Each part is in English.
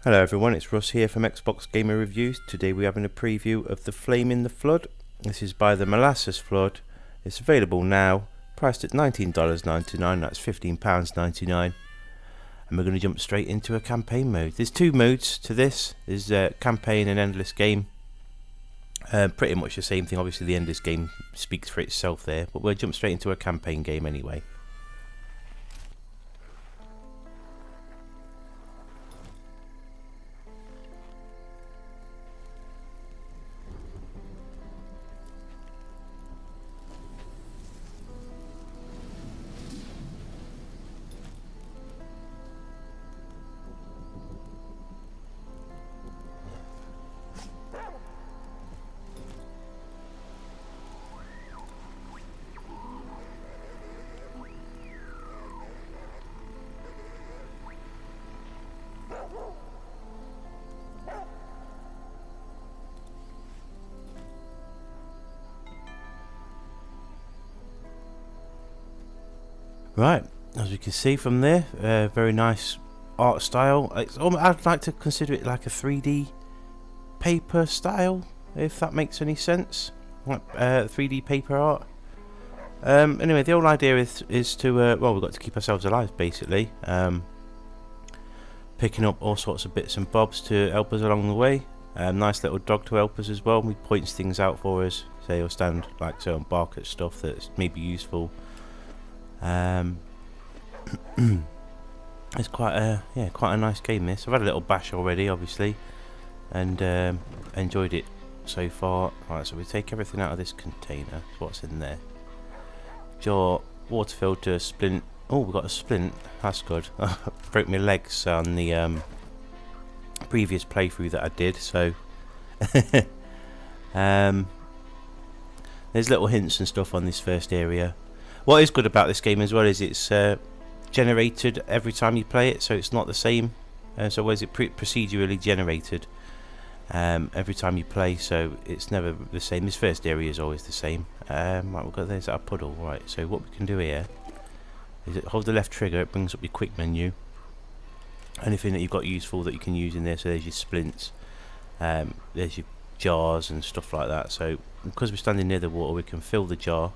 Hello everyone, it's Russ here from Xbox Gamer Reviews. Today we're having a preview of The Flame in the Flood. This is by the Molasses Flood. It's available now, priced at $19.99, that's £15.99. And we're going to jump straight into a campaign mode. There's two modes to this. There's campaign and endless game. Pretty much the same thing, obviously the endless game speaks for itself there, but we'll jump straight into a campaign game anyway. Right, as we can see from there, very nice art style. I'd like to consider it like a 3D paper style, if that makes any sense. Like 3D paper art. Anyway, the whole idea is to well, we've got to keep ourselves alive basically. Picking up all sorts of bits and bobs to help us along the way. Nice little dog to help us as well. He points things out for us. Say he'll stand like so and bark at stuff that's maybe useful. It's quite a nice game this. I've had a little bash already obviously and enjoyed it so far. Right, so we take everything out of this container. So what's in there? Jaw, water filter, splint. Oh, we've got a splint, that's good. Broke my legs on the previous playthrough that I did, so there's little hints and stuff on this first area. What is good about this game as well is it's generated every time you play it, so it's not the same. So whereas it procedurally generated every time you play, so it's never the same. This first area is always the same. Right, we've got there's our puddle. Right, so what we can do here is hold the left trigger, it brings up your quick menu. Anything that you've got useful that you can use in there, so there's your splints, there's your jars and stuff like that. So because we're standing near the water, we can fill the jar.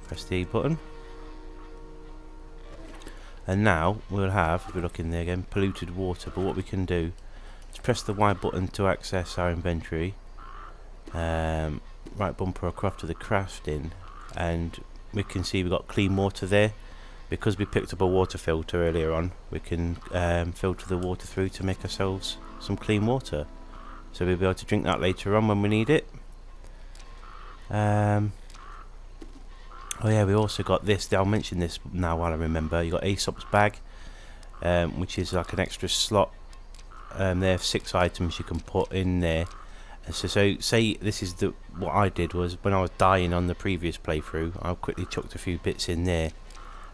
Press the E button, and now we'll have, if we look in there again, polluted water. But what we can do is press the Y button to access our inventory, right bumper across to the crafting, and we can see we've got clean water there. Because we picked up a water filter earlier on, we can filter the water through to make ourselves some clean water, so we'll be able to drink that later on when we need it. Oh yeah, we also got this. I'll mention this now while I remember. You got Aesop's bag, which is like an extra slot. There are 6 items you can put in there. And so say this is what I did was when I was dying on the previous playthrough, I quickly chucked a few bits in there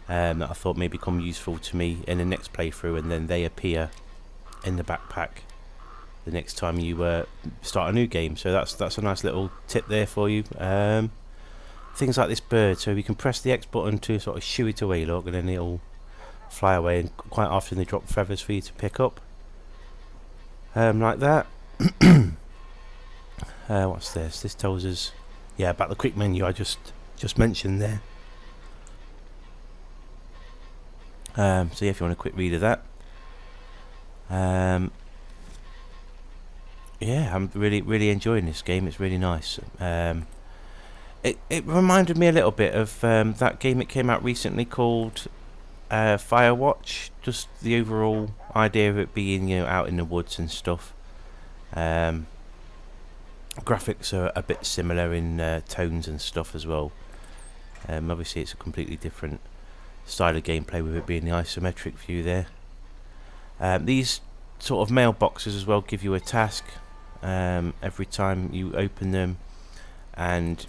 that I thought may become useful to me in the next playthrough, and then they appear in the backpack the next time you start a new game. So that's a nice little tip there for you. Things like this bird, so we can press the X button to sort of shoo it away, look, and then it'll fly away, and quite often they drop feathers for you to pick up, like that. What's this? This tells us, yeah, about the quick menu I just mentioned there. So yeah, if you want a quick read of that. Yeah, I'm really enjoying this game. It's really nice. It reminded me a little bit of that game that came out recently called Firewatch. Just the overall idea of it being, you know, out in the woods and stuff. Graphics are a bit similar in tones and stuff as well. Obviously it's a completely different style of gameplay with it being the isometric view there. These sort of mailboxes as well give you a task every time you open them, and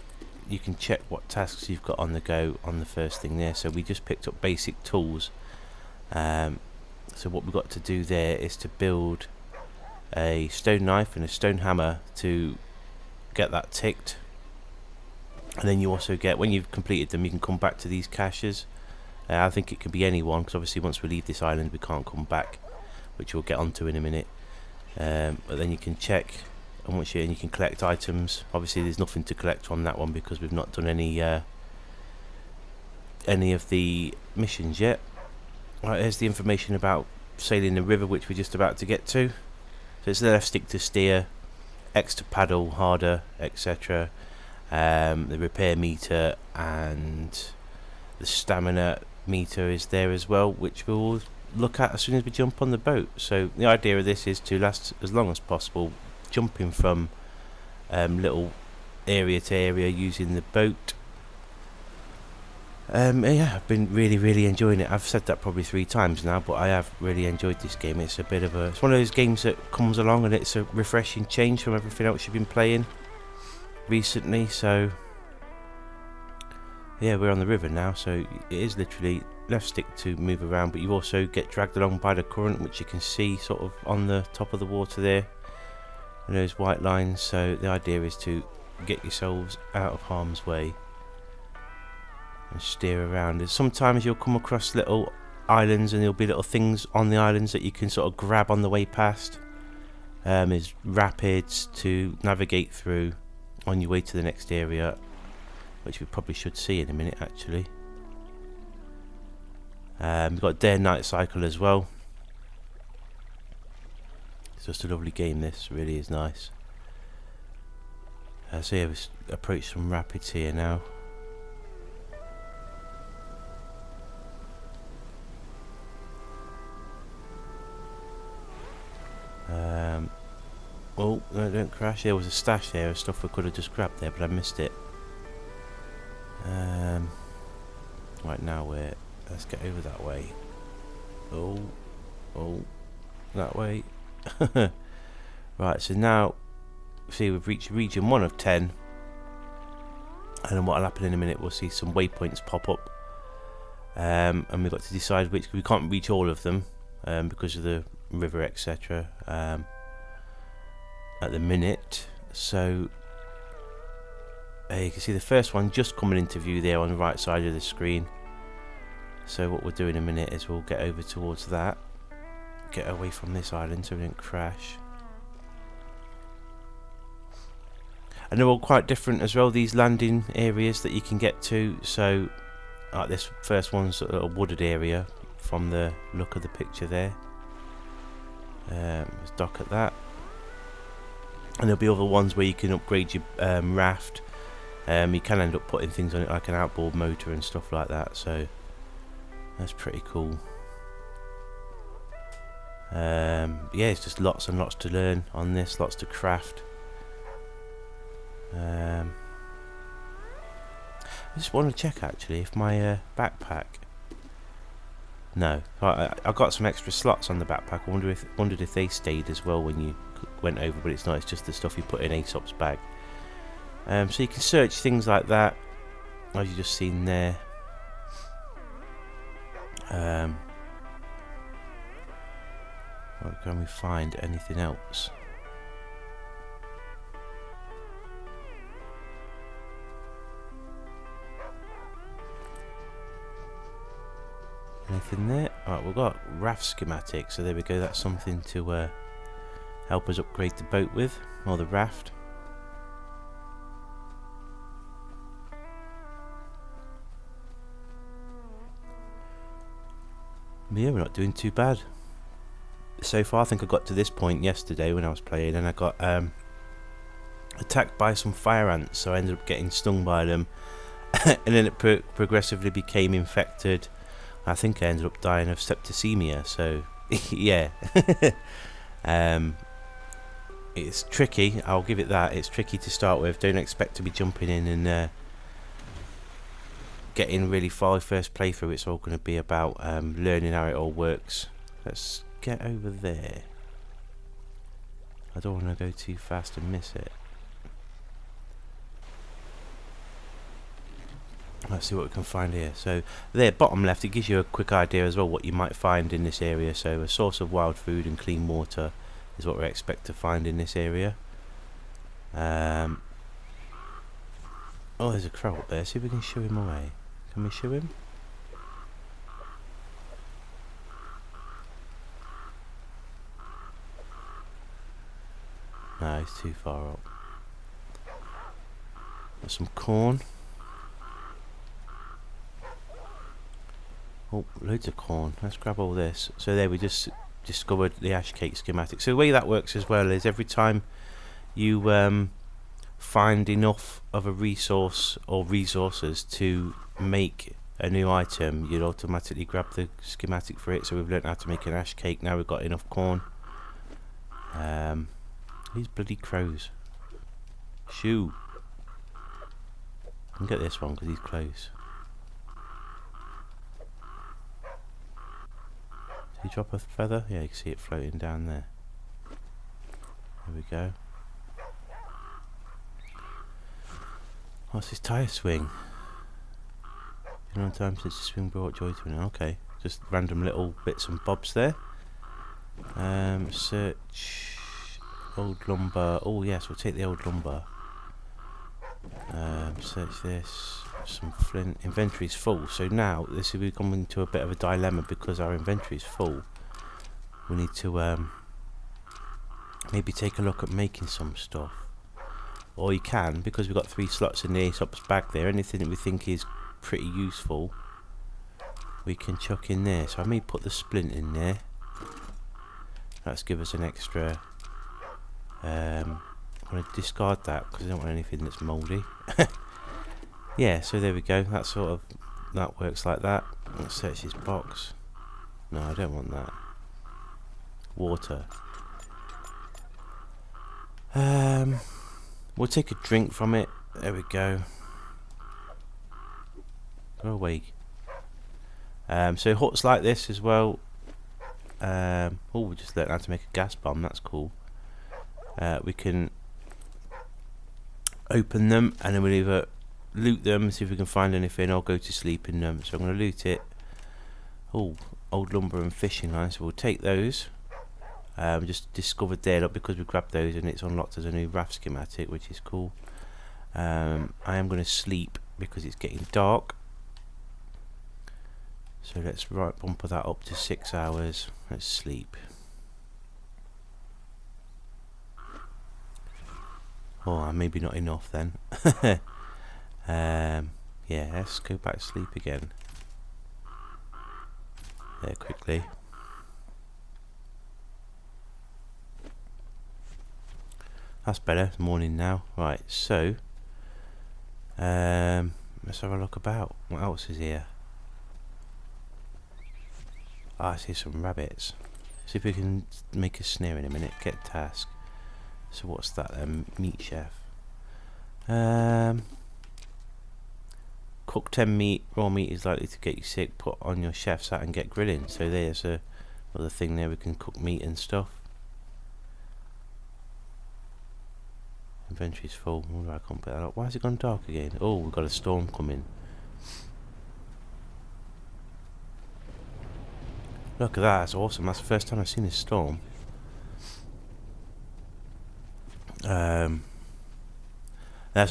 you can check what tasks you've got on the go on the first thing there. So we just picked up basic tools, so what we've got to do there is to build a stone knife and a stone hammer to get that ticked. And then you also get, when you've completed them, you can come back to these caches. I think it can be anyone, because obviously once we leave this island we can't come back. which we'll get onto in a minute. But then you can check, and once you can collect items. Obviously there's nothing to collect on that one because we've not done any of the missions yet. Right, here's the information about sailing the river, which we're just about to get to. So it's the left stick to steer, X to paddle harder, etc. The repair meter and the stamina meter is there as well, which we'll look at as soon as we jump on the boat. So the idea of this is to last as long as possible, jumping from little area to area using the boat. Yeah, I've been really enjoying it. I've said that probably 3 times now, but I have really enjoyed this game. It's it's one of those games that comes along and it's a refreshing change from everything else you've been playing recently. So yeah, we're on the river now, so it is literally left stick to move around, but you also get dragged along by the current, which you can see sort of on the top of the water there, and those white lines. So the idea is to get yourselves out of harm's way and steer around. And sometimes you'll come across little islands, and there'll be little things on the islands that you can sort of grab on the way past. There's rapids to navigate through on your way to the next area, which we probably should see in a minute actually. We've got day and night cycle as well. It's just a lovely game, this really is nice. So yeah, we've approached some rapids here now. Oh, no, don't crash. There was a stash there of stuff we could have just grabbed there, but I missed it. Right, now let's get over that way. Oh, that way. Right, so now, see, we've reached region 1 of 10. And then what'll happen in a minute, we'll see some waypoints pop up. And we've got to decide which, we can't reach all of them because of the river, etc. At the minute. So you can see the first one just coming into view there on the right side of the screen. So what we'll do in a minute is we'll get over towards that, get away from this island so we don't crash. And they're all quite different as well, these landing areas that you can get to. So like this first one's a wooded area from the look of the picture there. Let's dock at that. And there'll be other ones where you can upgrade your raft. You can end up putting things on it like an outboard motor and stuff like that, so that's pretty cool. Yeah, it's just lots and lots to learn on this, lots to craft. I just want to check actually if my backpack. No, I got some extra slots on the backpack. I wondered if they stayed as well when you went over, but it's not. It's just the stuff you put in Aesop's bag. So you can search things like that, as you just seen there. Can we find anything else? Anything there? Alright, we've got raft schematics, so there we go. That's something to help us upgrade the boat with, or the raft. But yeah, we're not doing too bad so far. I think I got to this point yesterday when I was playing, and I got attacked by some fire ants, so I ended up getting stung by them. And then it progressively became infected. I think I ended up dying of septicemia, so yeah. It's tricky, I'll give it that. It's tricky to start with. Don't expect to be jumping in and getting really far first playthrough. It's all going to be about learning how it all works. Let's get over there. I don't want to go too fast and miss it. Let's see what we can find here. So there, bottom left, it gives you a quick idea as well what you might find in this area. So a source of wild food and clean water is what we expect to find in this area. Oh, there's a crow up there. See if we can shoo him away. Can we shoo him? is too far up. Got some corn. Oh, loads of corn. Let's grab all this. So there, we just discovered the ash cake schematic. So the way that works as well is every time you find enough of a resource or resources to make a new item, you'll automatically grab the schematic for it. So we've learned how to make an ash cake. Now we've got enough corn. These bloody crows. Shoo. I can get this one because he's close. Did he drop a feather? Yeah, you can see it floating down there. There we go. What's this tyre swing? Been a long time since the swing brought joy to me. Okay, just random little bits and bobs there. Search old lumber. Oh yes, we'll take the old lumber. Search this. Some flint. Inventory's full. So now this is becoming into a bit of a dilemma because our inventory's full. We need to maybe take a look at making some stuff. Or you can, because we've got 3 slots in the Aesop's bag there, anything that we think is pretty useful we can chuck in there. So I may put the splint in there. Let's give us an extra. I'm going to discard that because I don't want anything that's mouldy. Yeah, so there we go. That works like that. Let's search this box. No, I don't want that. Water. We'll take a drink from it. There we go. Go away. So huts like this as well. Oh, we just learned how to make a gas bomb. That's cool. We can open them and then we'll either loot them, see if we can find anything, or go to sleep in them. So I'm going to loot it. Oh, old lumber and fishing line. So we'll take those. Just discovered there, look, because we grabbed those and it's unlocked as a new raft schematic, which is cool. I am going to sleep because it's getting dark. So let's bumper that up to 6 hours. Let's sleep. Oh, maybe not enough then. Yeah, let's go back to sleep again. There, quickly. That's better. It's morning now. Right, so let's have a look about. What else is here? I see some rabbits. See if we can make a snare in a minute. Get task. So what's that then? Meat chef. Cook 10 meat. Raw meat is likely to get you sick. Put on your chef's hat and get grilling. So there's another thing there. We can cook meat and stuff. Inventory's full. Oh, I can't put that up. Why has it gone dark again? Oh, we've got a storm coming. Look at that. That's awesome. That's the first time I've seen this storm. There's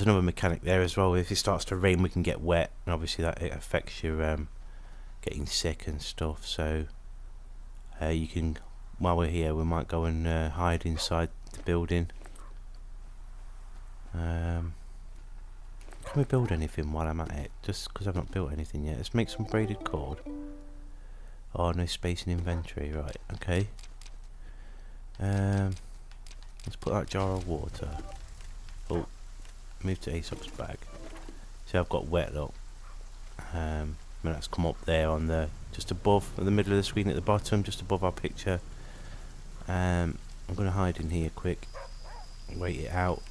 another mechanic there as well. If it starts to rain, we can get wet, and obviously that it affects your getting sick and stuff. So you can, while we're here, we might go and hide inside the building. Can we build anything while I'm at it? Just because I've not built anything yet. Let's make some braided cord. Oh, no space in inventory. Right, okay. Let's put that jar of water. Oh, move to Aesop's bag. See, I've got wet, look. Let's come up there on the, just above, in the middle of the screen at the bottom, just above our picture. I'm going to hide in here quick. Wait it out.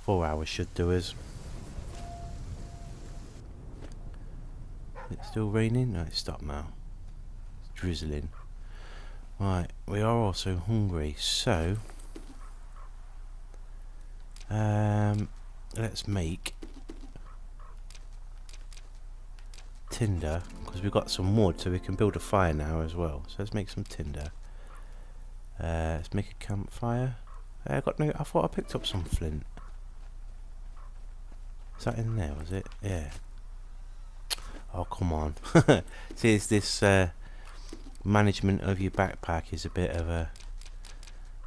4 hours should do us. It's still raining? No, it's stopped now. It's drizzling. Right, we are also hungry, so let's make tinder, because we've got some wood, so we can build a fire now as well. So let's make some tinder. Let's make a campfire. I thought I picked up some flint. Is that in there, was it? Yeah. Oh, come on. See, it's this management of your backpack is a bit of a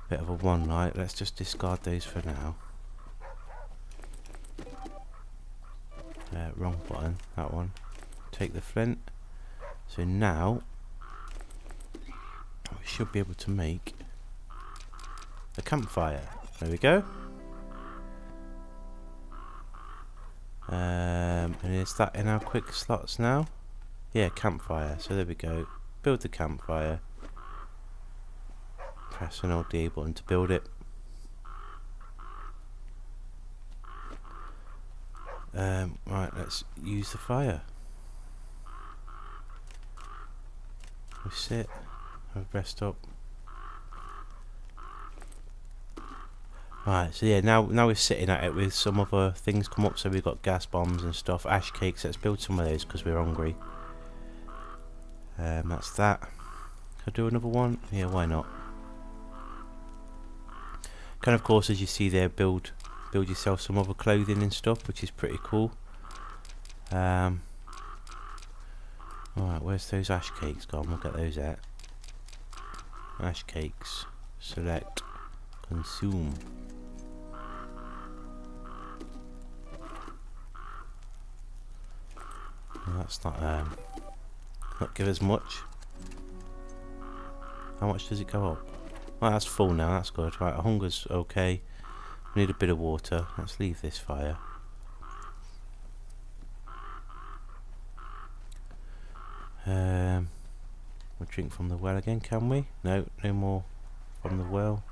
Bit of a one light. Let's just discard those for now. Wrong button. That one. Take the flint. So now we should be able to make a campfire. There we go. And is that in our quick slots now? Yeah, campfire. So there we go. Build the campfire. Press an old D button to build it. Right, let's use the fire. We sit, have a rest up. Right, so yeah, now we're sitting at it with some other things come up. So we've got gas bombs and stuff, ash cakes. Let's build some of those because we're hungry. That's that. Could I do another one? Yeah, why not? Kind of course, as you see there, build yourself some other clothing and stuff, which is pretty cool. Alright, where's those ash cakes gone? We'll get those out. Ash cakes. Select. Consume. Well, that's not give us much. How much does it go up? Well, that's full now, that's good. Right, hunger's okay. We need a bit of water. Let's leave this fire. We'll drink from the well again, can we? No, no more from the well.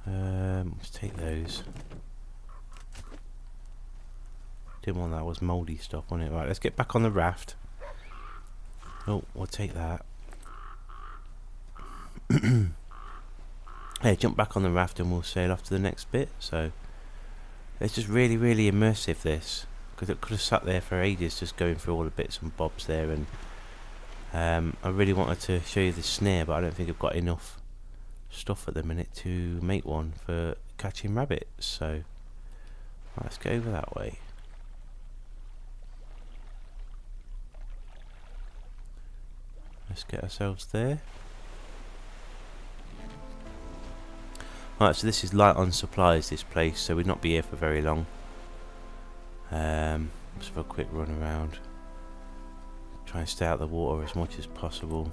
Let's take those. Didn't want that, was mouldy stuff on it. Right, let's get back on the raft. Oh, we'll take that. Hey, jump back on the raft and we'll sail off to the next bit. So it's just really, really immersive, this, because it could have sat there for ages just going through all the bits and bobs there. And I really wanted to show you the snare, but I don't think I've got enough stuff at the minute to make one for catching rabbits. So right, let's go over that way. Let's get ourselves there. Alright, so this is light on supplies, this place, so we'll not be here for very long. Let's have a quick run around. Try and stay out of the water as much as possible.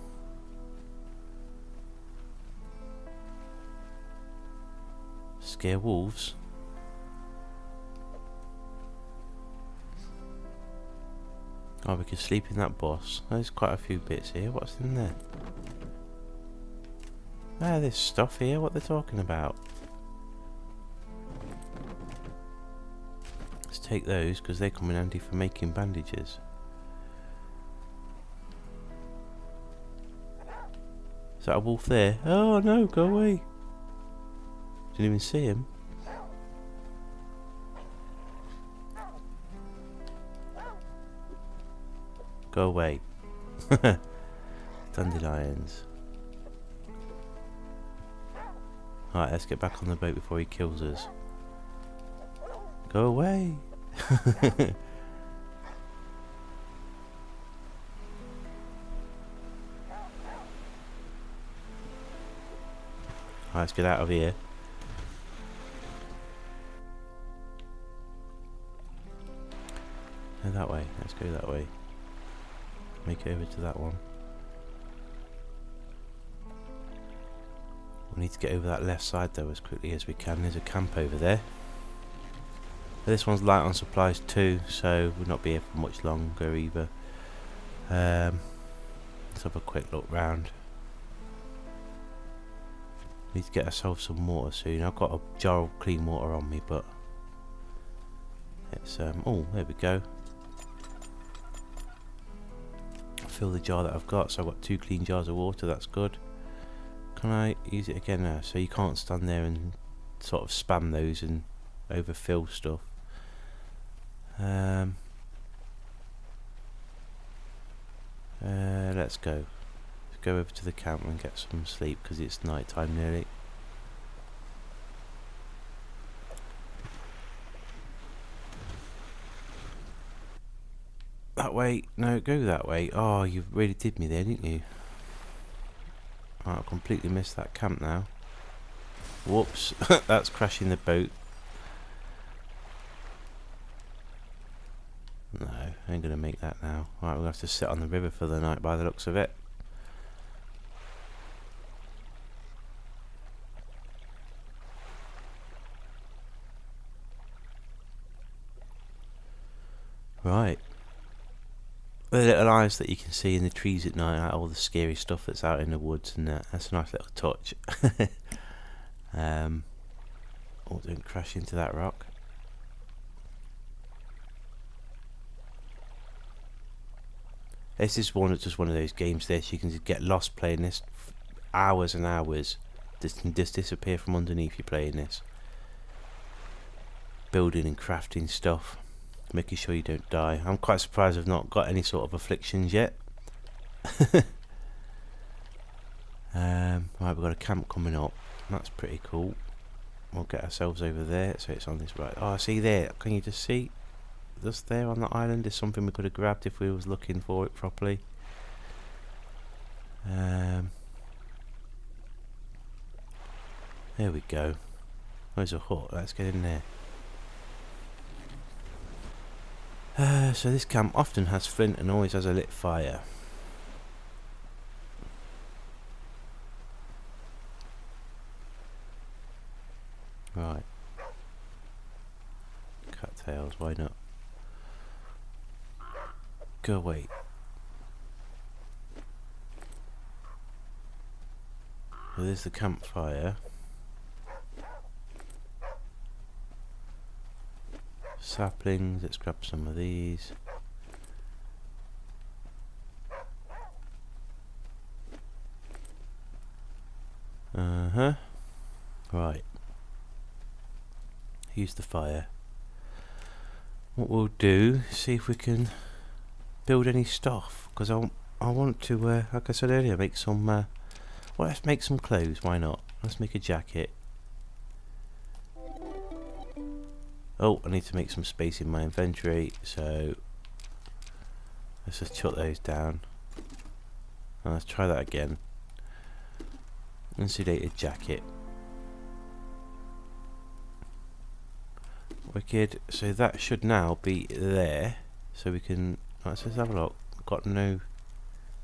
Scare wolves? Oh, we could sleep in that boss. There's quite a few bits here. What's in there? Ah, there's stuff here. What they're talking about. Let's take those because they come in handy for making bandages. Is that a wolf there? Oh no, go away. Didn't even see him. Go away. Dandelions. Alright, let's get back on the boat before he kills us. Go away. Alright, let's get out of here. No, that way. Let's go that way. Make it over to that one. We need to get over that left side though as quickly as we can. There's a camp over there. But this one's light on supplies too, so we'll not be here for much longer either. Let's have a quick look round. Need to get ourselves some water soon. I've got a jar of clean water on me, but it's oh, there we go. Fill the jar that I've got, so I've got 2 clean jars of water. That's good. Can I use it again now? So you can't stand there and sort of spam those and overfill stuff. Let's go. Let's go over to the camp and get some sleep because it's night time nearly. That way? No, go that way. Oh, you really did me there, didn't you? Right, I completely missed that camp now. Whoops, that's crashing the boat. No, I ain't gonna make that now. Right, we'll have to sit on the river for the night by the looks of it. Right. The little eyes that you can see in the trees at night, all the scary stuff that's out in the woods, and that's a nice little touch. Oh, don't crash into that rock. This is just one of those games you can just get lost playing this hours and hours. Just disappear from underneath you playing this. Building and crafting stuff. Making sure you don't die. I'm quite surprised I've not got any sort of afflictions yet. Right, we've got a camp coming up. That's pretty cool. We'll get ourselves over there. So it's on this right. Oh, see there. Can you just see? Just there on the island is something we could have grabbed if we was looking for it properly. There we go. There's a hut. Let's get in there. So this camp often has flint and always has a lit fire. Right. Cattails, why not? Go away. So there's the campfire. Saplings, let's grab some of these. Right. Use the fire. What we'll do, see if we can build any stuff, because I want to, like I said earlier, make some, well, let's make some clothes, why not? Let's make a jacket. Oh, I need to make some space in my inventory, so let's just chuck those down. And let's try that again. Insulated jacket. Wicked. So that should now be there. So we can... Let's just have a look. Got no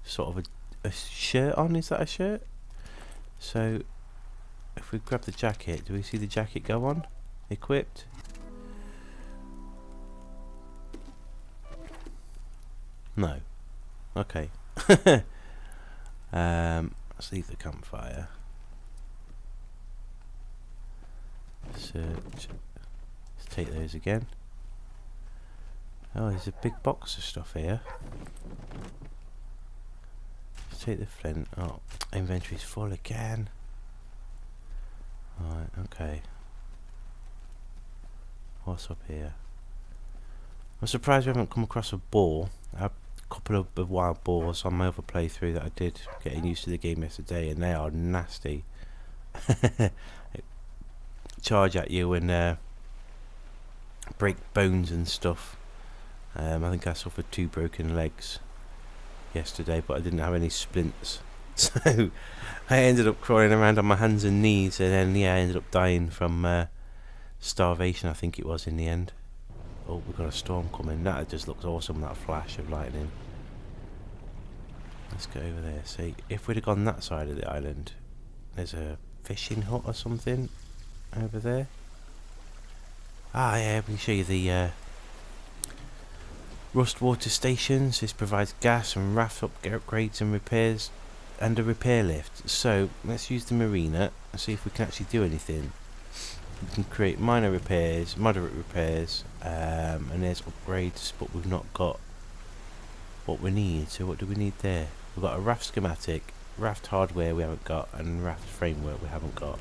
sort of a shirt on. Is that a shirt? So if we grab the jacket, do we see the jacket go on? Equipped. No. Okay. Let's leave the campfire. Search. Let's take those again. Oh, there's a big box of stuff here. Let's take the flint. Oh, inventory's full again. Right, okay. What's up here? I'm surprised we haven't come across a boar. I have a couple of wild boars on my other playthrough that I did getting used to the game yesterday, and they are nasty. Charge at you and break bones and stuff. I think I suffered 2 broken legs yesterday, but I didn't have any splints. So I ended up crawling around on my hands and knees, and then I ended up dying from starvation, I think it was, in the end. Oh, we've got a storm coming. That just looks awesome, that flash of lightning. Let's go over there. See, if we'd have gone that side of the island, there's a fishing hut or something over there. Ah, yeah, let me show you the Rust Water stations. This provides gas and raft upgrades and repairs, and a repair lift. So let's use the marina and see if we can actually do anything. We can create minor repairs, moderate repairs, and there's upgrades, but we've not got what we need. So what do we need there? We've got a raft schematic, raft hardware we haven't got, and raft framework we haven't got.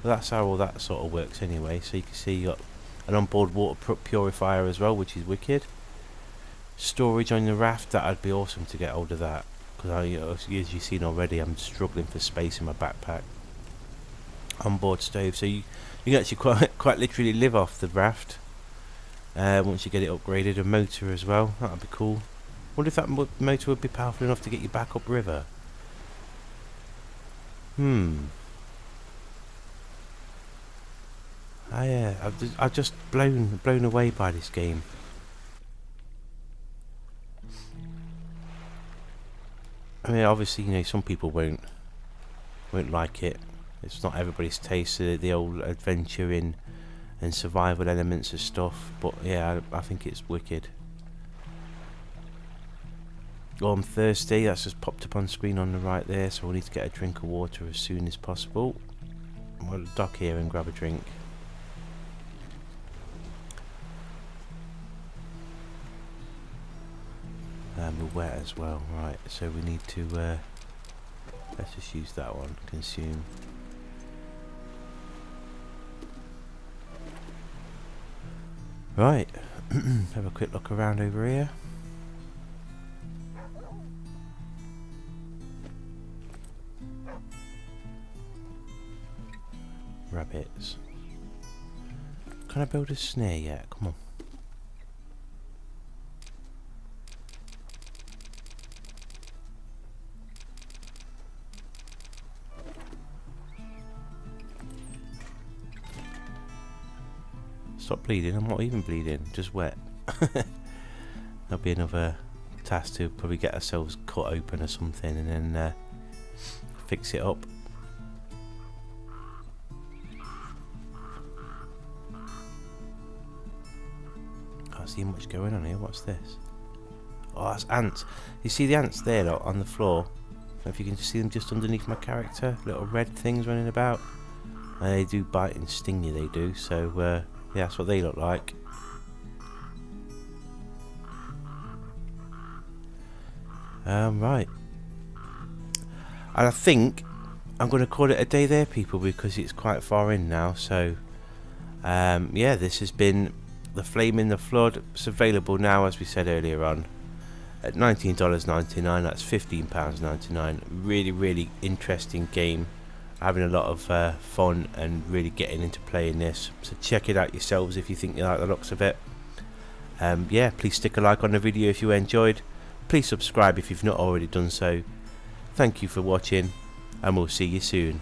Well, that's how all that sort of works anyway. So you can see you got an onboard water purifier as well, which is wicked. Storage on the raft, that'd be awesome to get hold of that, because as you've seen already, I'm struggling for space in my backpack. Onboard stove, so you can actually quite literally live off the raft once you get it upgraded. A motor as well, that'd be cool. Wonder if that motor would be powerful enough to get you back up river. I've just blown away by this game. I mean, obviously, you know, some people won't like it. It's not everybody's taste, the old adventuring and survival elements of stuff. But yeah, I think it's wicked. Oh, I'm thirsty. That's just popped up on screen on the right there. So we'll need to get a drink of water as soon as possible. We'll dock here and grab a drink. We're wet as well. Right, so we need to let's just use that one. Consume. Right, have a quick look around over here. Rabbits. Can I build a snare yet? Come on. Stop bleeding. I'm not even bleeding, just wet. That'll be another task to probably get ourselves cut open or something and then fix it up. Can't see much going on here. What's this? Oh, that's ants. You see the ants there, look, on the floor? I don't know if you can see them just underneath my character. Little red things running about. And they do bite and sting you, they do. So, yeah, that's what they look like. Right. And I think I'm going to call it a day there, people, because it's quite far in now. So, yeah, this has been The Flame in the Flood. It's available now, as we said earlier on, at $19.99. That's £15.99. Really, really interesting game. Having a lot of fun and really getting into playing this. So check it out yourselves if you think you like the looks of it. Yeah, please stick a like on the video if you enjoyed. Please subscribe if you've not already done so. Thank you for watching, and we'll see you soon.